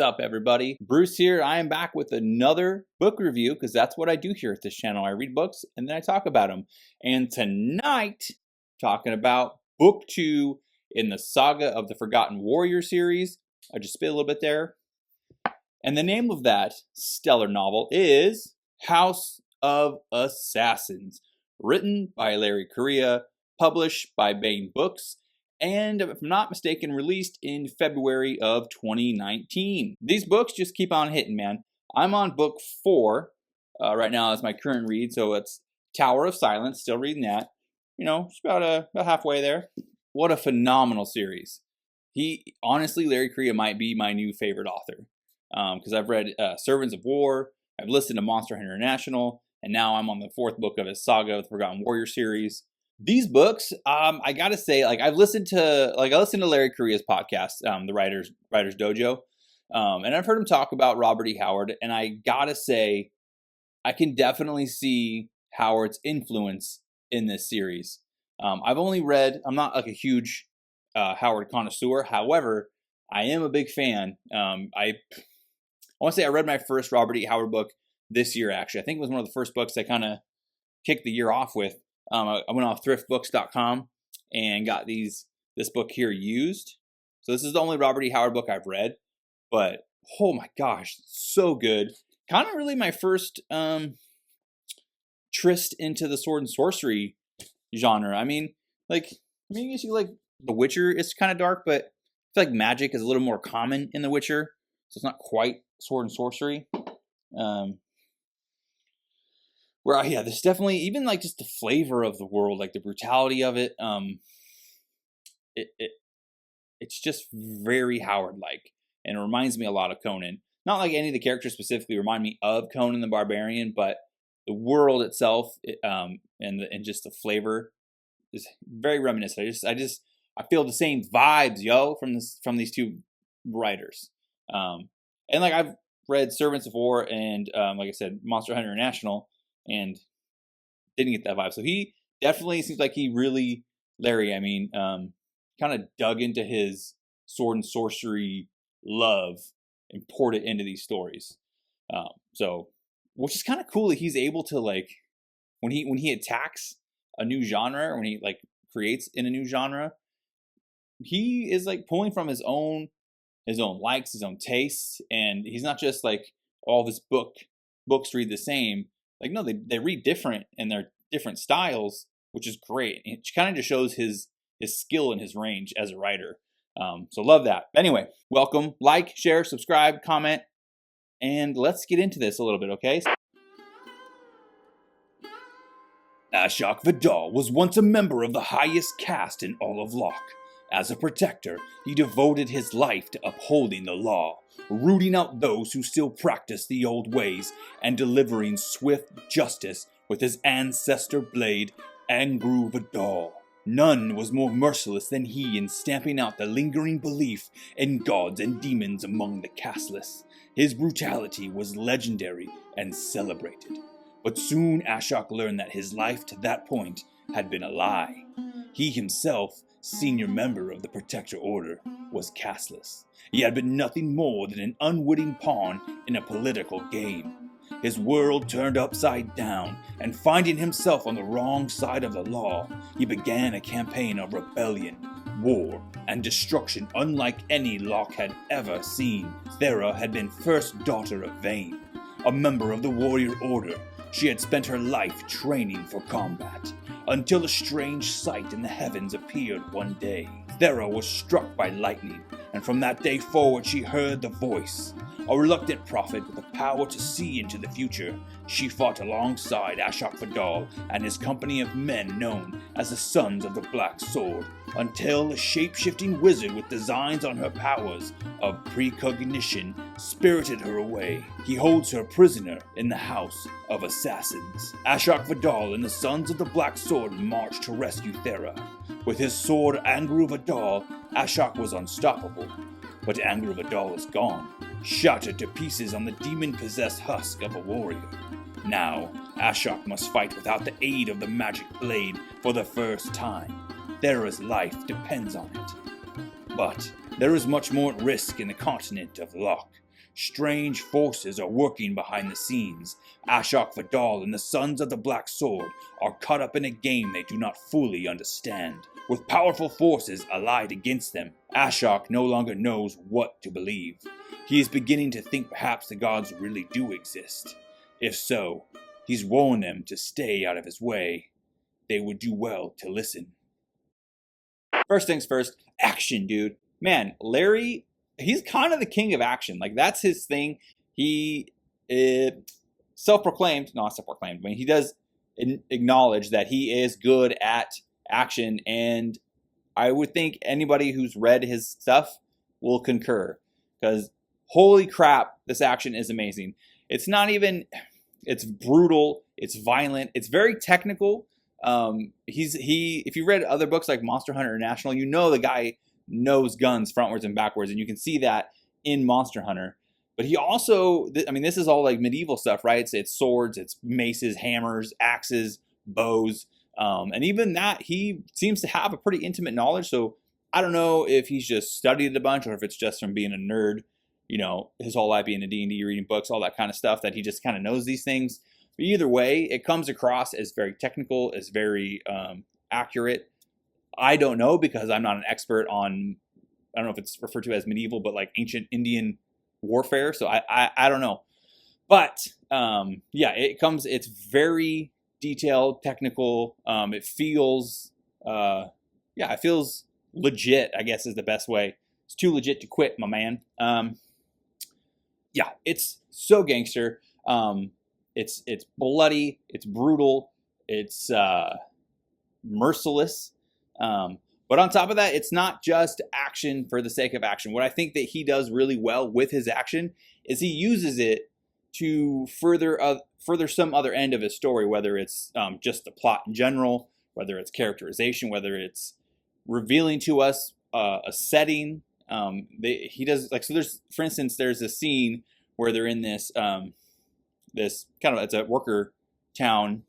up, everybody? Bruce here. I am back with another book review because that's what I do here at this channel. I read books and then I talk about them. And tonight, talking about book 2 in the Saga of the Forgotten Warrior series. I just spit a little bit there. And the name of that stellar novel is House of Assassins, written by Larry Correia, published by Baen Books, and if I'm not mistaken, released in February of 2019. These books just keep on hitting, man. I'm on book 4 right now as my current read, so it's Tower of Silence, still reading that. You know, it's about halfway there. What a phenomenal series. Honestly, Larry Correia might be my new favorite author because I've read Servants of War, I've listened to Monster Hunter International, and now I'm on the 4th book of his Saga of the Forgotten Warrior series. These books, I gotta say, like I listened to Larry Correia's podcast, the Writers Dojo, and I've heard him talk about Robert E. Howard, and I gotta say, I can definitely see Howard's influence in this series. I'm not like a huge Howard connoisseur, however, I am a big fan. I want to say I read my first Robert E. Howard book this year, actually. I think it was one of the first books I kind of kicked the year off with. I went off thriftbooks.com and got this book here used. So this is the only Robert E. Howard book I've read, but oh my gosh, so good. Kind of really my first tryst into the sword and sorcery genre. I guess you like The Witcher is kind of dark, but I feel like magic is a little more common in The Witcher, so it's not quite sword and sorcery. There's definitely, even like just the flavor of the world, like the brutality of it, it's just very Howard-like, and it reminds me a lot of Conan. Not like any of the characters specifically remind me of Conan the Barbarian, but the world itself, and just the flavor is very reminiscent. I feel the same vibes, from these two writers. And like I've read Servants of War and like I said, Monster Hunter International, and didn't get that vibe. So he definitely seems like Larry, kind of dug into his sword and sorcery love and poured it into these stories. Which is kind of cool that he's able to, like, when he attacks a new genre, or when he like creates in a new genre, he is like pulling from his own likes, his own tastes, and he's not just like all of his books read the same. Like, no, they read different, and they're different styles, which is great. It kind of just shows his skill and his range as a writer. So love that. Anyway, welcome, like, share, subscribe, comment, and let's get into this a little bit, okay? Ashok Vadal was once a member of the highest caste in all of Locke. As a protector, he devoted his life to upholding the law, rooting out those who still practice the old ways, and delivering swift justice with his ancestor blade, Angru Vadal. None was more merciless than he in stamping out the lingering belief in gods and demons among the casteless. His brutality was legendary and celebrated. But soon Ashok learned that his life to that point had been a lie. He himself, senior member of the Protector Order, was casteless. He had been nothing more than an unwitting pawn in a political game. His world turned upside down, and finding himself on the wrong side of the law, he began a campaign of rebellion, war, and destruction unlike any Locke had ever seen. Thera had been first daughter of Vane, a member of the Warrior Order. She had spent her life training for combat, until a strange sight in the heavens appeared one day. Thera was struck by lightning, and from that day forward she heard the voice. A reluctant prophet with the power to see into the future, she fought alongside Ashok Vadal and his company of men known as the Sons of the Black Sword, until a shape-shifting wizard with designs on her powers of precognition spirited her away. He holds her prisoner in the House of Assassins. Ashok Vadal and the Sons of the Black Sword marched to rescue Thera. With his sword Angru Vadal, Ashok was unstoppable. But Angru Vadal is gone, shattered to pieces on the demon-possessed husk of a warrior. Now, Ashok must fight without the aid of the magic blade for the first time. Thera's life depends on it. But there is much more at risk in the continent of Locke. Strange forces are working behind the scenes. Ashok Vadal and the Sons of the Black Sword are caught up in a game they do not fully understand. With powerful forces allied against them, Ashok no longer knows what to believe. He is beginning to think perhaps the gods really do exist. If so, he's warned them to stay out of his way. They would do well to listen. First things first, action, dude. Man, Larry, he's kind of the king of action. Like, that's his thing. He self-proclaimed, not self-proclaimed, I mean, he does acknowledge that he is good at action, and I would think anybody who's read his stuff will concur, because holy crap, this action is amazing. It's not even, it's brutal, it's violent, it's very technical. If you read other books like Monster Hunter International, you know the guy knows guns frontwards and backwards, and you can see that in Monster Hunter. But he also, I mean, this is all like medieval stuff, right? It's swords, it's maces, hammers, axes, bows, and even that, he seems to have a pretty intimate knowledge. So I don't know if he's just studied a bunch, or if it's just from being a nerd, you know, his whole life being a D&D, reading books, all that kind of stuff, that he just kind of knows these things. But either way, it comes across as very technical, as very accurate. I don't know, because I'm not an expert on, I don't know if it's referred to as medieval, but like ancient Indian warfare. So I don't know. But yeah, it's very detailed, technical. It feels, it feels legit, I guess is the best way. It's too legit to quit, my man. Yeah, it's so gangster. It's bloody, it's brutal, it's merciless. But on top of that, it's not just action for the sake of action. What I think that he does really well with his action is he uses it to further some other end of his story, whether it's just the plot in general, whether it's characterization, whether it's revealing to us a setting. He does, like, so there's, for instance, there's a scene where they're in this this kind of, it's a worker town,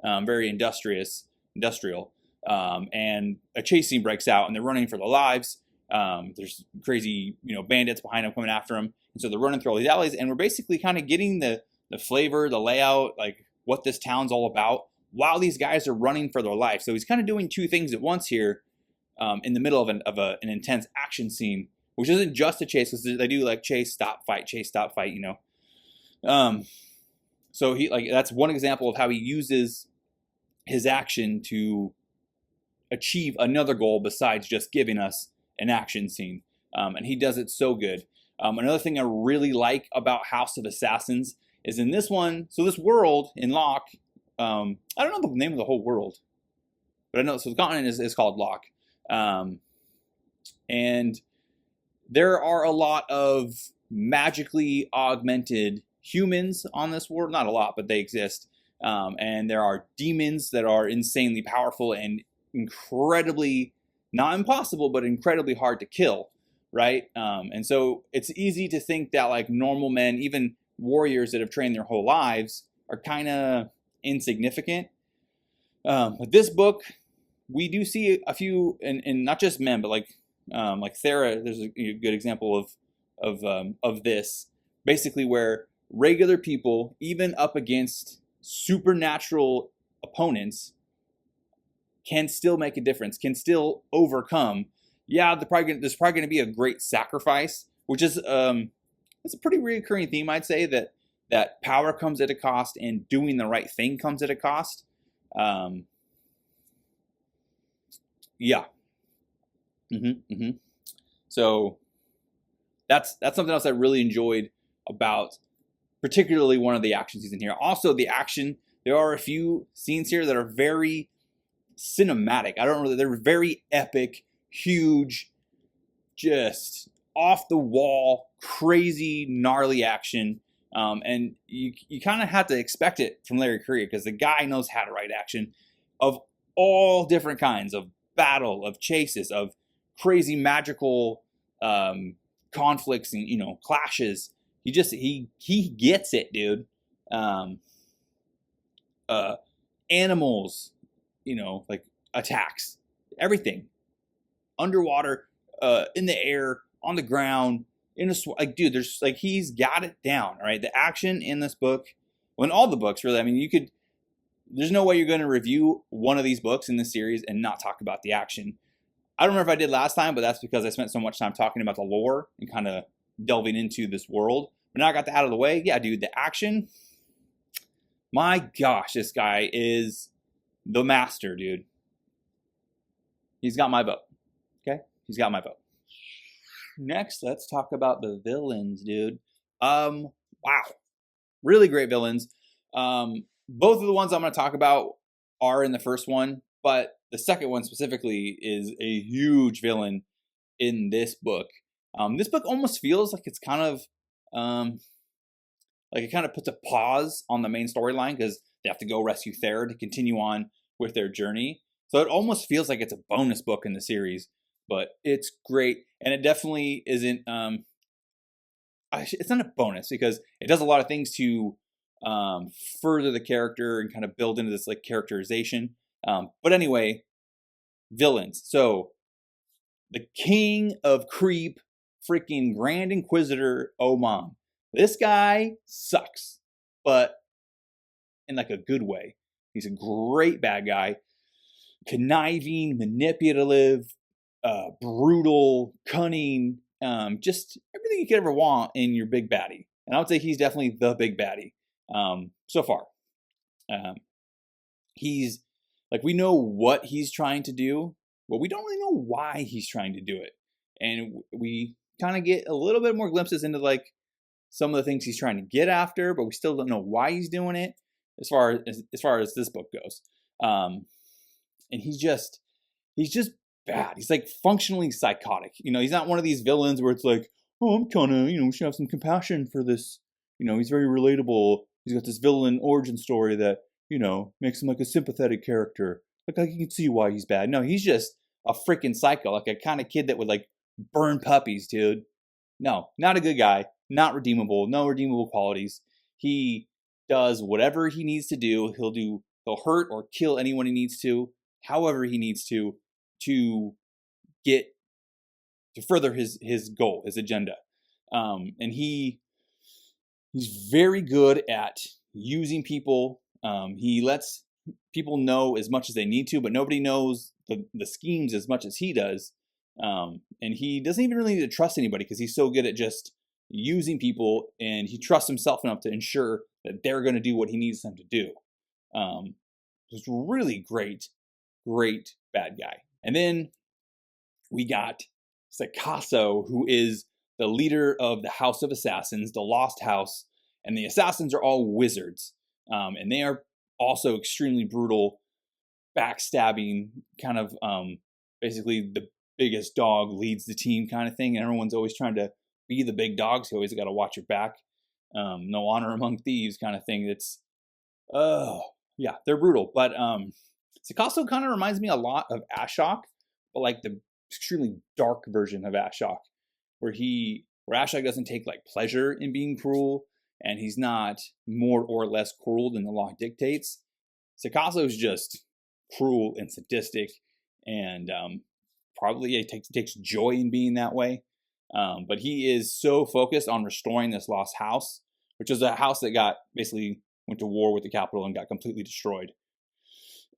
very industrial, and a chase scene breaks out, and they're running for their lives. There's crazy, bandits behind them coming after them, and so they're running through all these alleys, and we're basically kind of getting the flavor, the layout, like what this town's all about, while these guys are running for their life. So he's kind of doing two things at once here, in the middle of an intense action scene, which isn't just a chase, because they do like chase, stop, fight, So that's one example of how he uses his action to achieve another goal besides just giving us an action scene. And he does it so good. Another thing I really like about House of Assassins is in this one, so this world in Locke, I don't know the name of the whole world, but I know, so the continent is called Locke. And there are a lot of magically augmented humans on this world. Not a lot, but they exist. And there are demons that are insanely powerful and incredibly, not impossible, but incredibly hard to kill, right? And so it's easy to think that like normal men, even warriors that have trained their whole lives, are kind of insignificant. With this book, we do see a few, and not just men, but like Thera. There's a good example of this, basically, where regular people, even up against supernatural opponents, can still make a difference, can still overcome. Yeah, there's probably going to be a great sacrifice, which is it's a pretty recurring theme, I'd say, that power comes at a cost and doing the right thing comes at a cost. Yeah. So that's something else I really enjoyed about particularly one of the action scenes in here. Also, the action, there are a few scenes here that are very cinematic. I don't know, they're very epic, huge, just off the wall, crazy, gnarly action. And you kind of have to expect it from Larry Correia, because the guy knows how to write action of all different kinds of battle, of chases, of crazy magical conflicts and clashes. He gets it, dude. Animals, like attacks, everything, underwater, in the air, on the ground, in a like, dude, there's like he's got it down. All right, the action in this book, well, in all the books, really. I mean, you could. There's no way you're going to review one of these books in this series and not talk about the action. I don't remember if I did last time, but that's because I spent so much time talking about the lore and kind of delving into this world. But now I got that out of the way. Yeah, dude, the action. My gosh, this guy is the master, dude. He's got my vote. Okay? He's got my vote. Next, let's talk about the villains, dude. Wow. Really great villains. Both of the ones I'm going to talk about are in the first one, but the second one specifically is a huge villain in this book. This book almost feels like it's kind of like it kind of puts a pause on the main storyline because they have to go rescue Thera to continue on with their journey. So it almost feels like it's a bonus book in the series, but it's great. And it definitely isn't, it's not a bonus because it does a lot of things to further the character and kind of build into this like characterization. But anyway, villains. So the king of creep, freaking Grand Inquisitor Oman. This guy sucks, but in like a good way. He's a great bad guy. Conniving, manipulative, brutal, cunning, just everything you could ever want in your big baddie. And I would say he's definitely the big baddie so far. He's like, we know what he's trying to do, but we don't really know why he's trying to do it. And we kind of get a little bit more glimpses into like some of the things he's trying to get after, but we still don't know why he's doing it as far as this book goes. And he's just bad. He's like functionally psychotic. You know, he's not one of these villains where it's like, oh, I'm kind of, we should have some compassion for this. He's very relatable. He's got this villain origin story that, makes him like a sympathetic character. Like you can see why he's bad. No, he's just a freaking psycho, like a kind of kid that would like burn puppies, dude. No, not a good guy. Not redeemable. No redeemable qualities. He does whatever he needs to do. He'll hurt or kill anyone he needs to, however he needs to get to further his goal, his agenda. And he's very good at using people. He lets people know as much as they need to, but nobody knows the schemes as much as he does. And he doesn't even really need to trust anybody because he's so good at just using people, and he trusts himself enough to ensure that they're going to do what he needs them to do. Just really great bad guy. And then we got Sakasso, who is the leader of the House of Assassins, the Lost House, and the assassins are all wizards. And they are also extremely brutal, backstabbing, kind of basically the biggest dog leads the team kind of thing, and everyone's always trying to be the big dogs. You always got to watch your back. No honor among thieves kind of thing. That's, yeah, they're brutal. But Sakasso kind of reminds me a lot of Ashok, but like the extremely dark version of Ashok, where Ashok doesn't take like pleasure in being cruel, and he's not more or less cruel than the law dictates. Sakasso is just cruel and sadistic, and probably takes joy in being that way. But he is so focused on restoring this lost house, which is a house that basically went to war with the capital and got completely destroyed.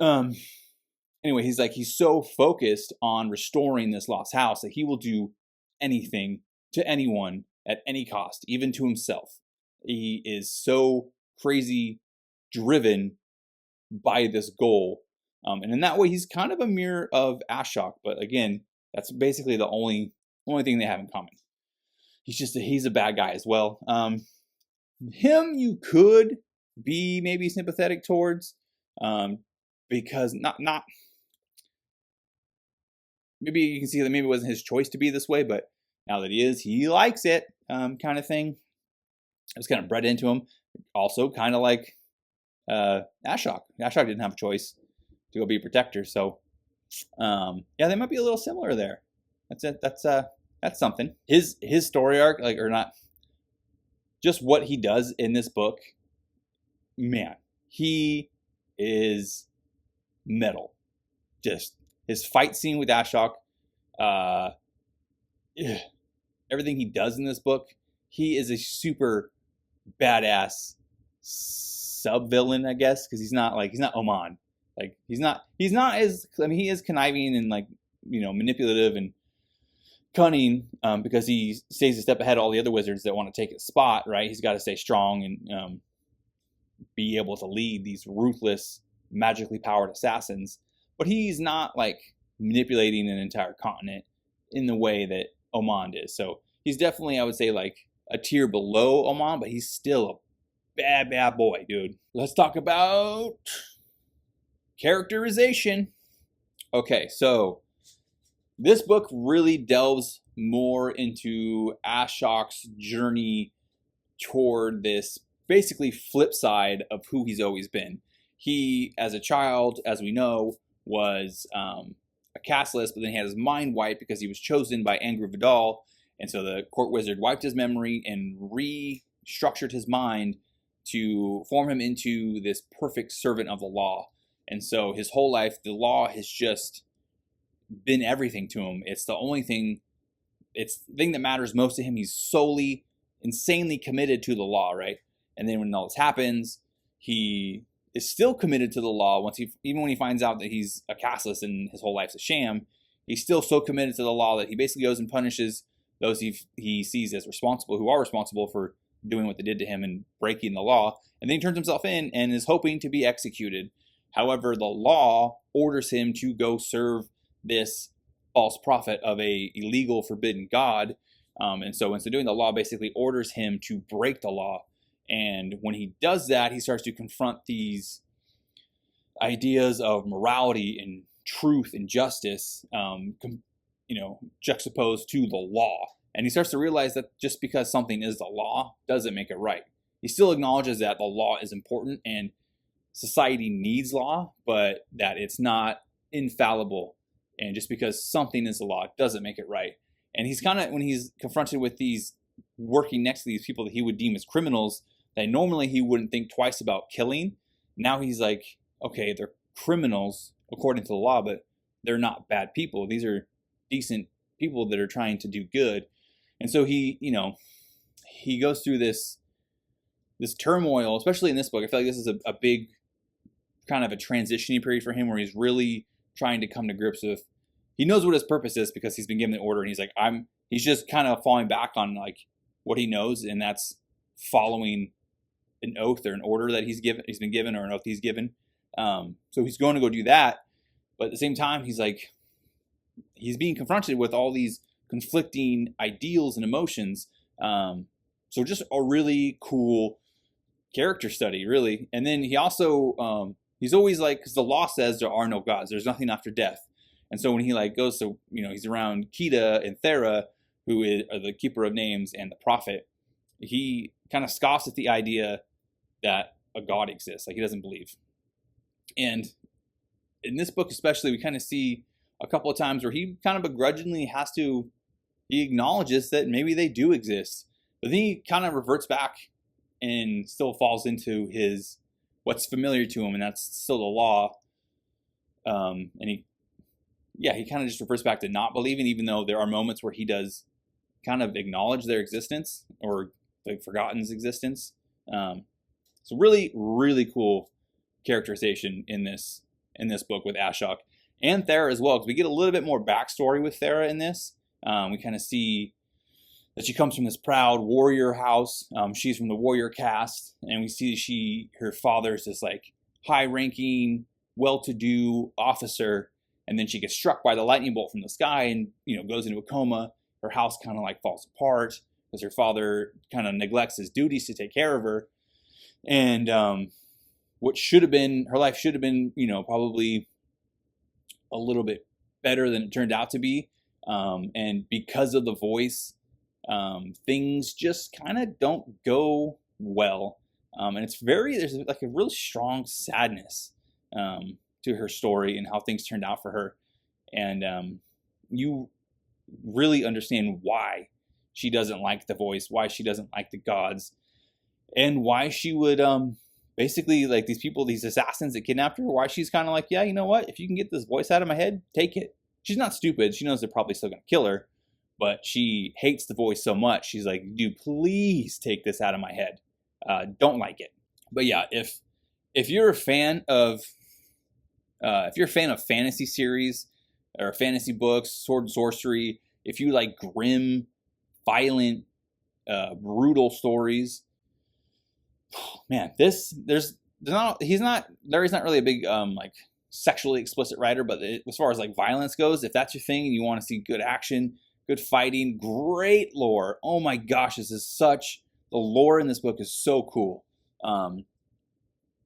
Anyway, he's so focused on restoring this lost house that he will do anything to anyone at any cost, even to himself. He is so crazy driven by this goal. And in that way, he's kind of a mirror of Ashok. But again, that's basically the only thing they have in common. He's a bad guy as well. Him you could be maybe sympathetic towards, because not maybe you can see that maybe it wasn't his choice to be this way, but now that he likes it, kind of thing. It was kind of bred into him. Also, kind of like Ashok. Ashok didn't have a choice to go be a protector, so yeah, they might be a little similar there. That's it. That's something. His story arc, like, or not, just what he does in this book, man, he is metal. Just his fight scene with Ashok, everything he does in this book, he is a super badass sub-villain, I guess, because he's not Oman. Like he's not as, I mean, he is conniving and like, you know, manipulative and cunning, because he stays a step ahead of all the other wizards that want to take his spot, right? He's got to stay strong and be able to lead these ruthless, magically powered assassins. But he's not like manipulating an entire continent in the way that Oman is. So he's definitely, I would say, like a tier below Oman, but he's still a bad boy, dude. Let's talk about characterization. Okay, so this book really delves more into Ashok's journey toward this basically flip side of who he's always been. He, as a child, as we know, was a castless, but then he had his mind wiped because he was chosen by Ashok Vadal, and so the court wizard wiped his memory and restructured his mind to form him into this perfect servant of the law. And so his whole life, the law has just been everything to him. It's the only thing, it's the thing that matters most to him. He's solely, insanely committed to the law, right? And then when all this happens, he is still committed to the law. Even when he finds out that he's a castless and his whole life's a sham, he's still so committed to the law that he basically goes and punishes those he sees as responsible, who are responsible for doing what they did to him and breaking the law. And then he turns himself in and is hoping to be executed. However, the law orders him to go serve this false prophet of a illegal, forbidden god. And so instead of doing, the law basically orders him to break the law. And when he does that, he starts to confront these ideas of morality and truth and justice, juxtaposed to the law. And he starts to realize that just because something is the law doesn't make it right. He still acknowledges that the law is important and society needs law, but that it's not infallible. And just because something is the law doesn't make it right. And he's kind of, when he's confronted with these, working next to these people that he would deem as criminals, that normally he wouldn't think twice about killing, now he's like, okay, they're criminals according to the law, but they're not bad people. These are decent people that are trying to do good. And so he goes through this turmoil, especially in this book. I feel like this is a big kind of a transitioning period for him, where he's really trying to come to grips with, he knows what his purpose is because he's been given the order, and he's like, he's just kind of falling back on like what he knows, and that's following an oath or an order that he's been given, or an oath he's given. So he's going to go do that, but at the same time, he's being confronted with all these conflicting ideals and emotions. So just a really cool character study, really. And then he also, he's always like, because the law says there are no gods, there's nothing after death. And so when he like goes to, he's around Kita and Thera, who are the keeper of names and the prophet, he kind of scoffs at the idea that a god exists. Like, he doesn't believe. And in this book especially, we kind of see a couple of times where he kind of begrudgingly he acknowledges that maybe they do exist, but then he kind of reverts back and still falls into what's familiar to him, and that's still the law. And he kind of just reverts back to not believing, even though there are moments where he does kind of acknowledge their existence, or the Forgotten's existence. So really, really cool characterization in this book with Ashok and Thera as well, because we get a little bit more backstory with Thera in this. We kind of see that she comes from this proud warrior house. She's from the warrior caste, and we see her father's this like high-ranking, well-to-do officer, and then she gets struck by the lightning bolt from the sky and goes into a coma. Her house kind of like falls apart because her father kind of neglects his duties to take care of her. And what should have been, her life should have been, probably a little bit better than it turned out to be. And because of the voice, things just kind of don't go well. And there's like a really strong sadness to her story and how things turned out for her. And you really understand why she doesn't like the voice, why she doesn't like the gods, and why she would basically, like, these people, these assassins that kidnapped her, why she's kind of like, yeah, you know what, if you can get this voice out of my head, take it. She's not stupid. She knows they're probably still going to kill her, but she hates the voice so much. She's like, dude, please take this out of my head. Don't like it. But yeah, if you're a fan of fantasy series or fantasy books, sword and sorcery, if you like grim, violent, brutal stories, man, Larry's not really a big like sexually explicit writer, but as far as like violence goes, if that's your thing and you want to see good action, good fighting, great lore, oh my gosh, the lore in this book is so cool.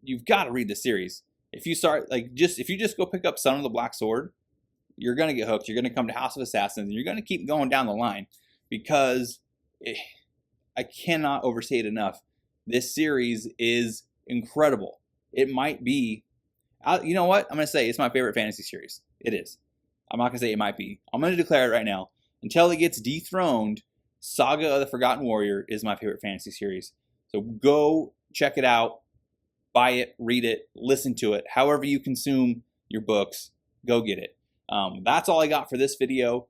You've got to read the series. If you just go pick up Son of the Black Sword, you're gonna get hooked. You're gonna come to House of Assassins, and you're gonna keep going down the line, because I cannot overstate it enough. This series is incredible. It might be, you know what? I'm gonna say it's my favorite fantasy series. It is. I'm not gonna say it might be. I'm gonna declare it right now. Until it gets dethroned, Saga of the Forgotten Warrior is my favorite fantasy series. So go check it out, buy it, read it, listen to it. However you consume your books, go get it. That's all I got for this video.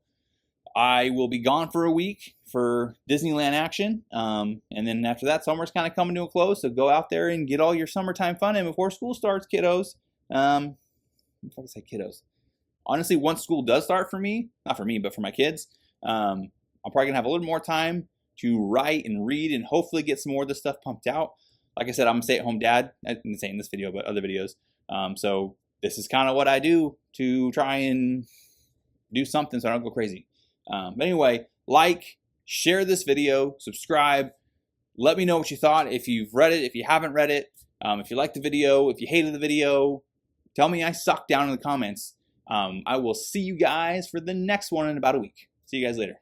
I will be gone for a week for Disneyland action. And then after that, summer's kind of coming to a close. So go out there and get all your summertime fun in before school starts, kiddos. If I say kiddos. Honestly, once school does start for me, not for me, but for my kids, I'm probably going to have a little more time to write and read and hopefully get some more of this stuff pumped out. Like I said, I'm a stay-at-home dad. I didn't say in this video, but other videos. So this is kind of what I do to try and do something so I don't go crazy. But anyway, like, share this video, subscribe. Let me know what you thought. If you've read it, if you haven't read it, if you liked the video, if you hated the video, tell me I suck down in the comments. I will see you guys for the next one in about a week. See you guys later.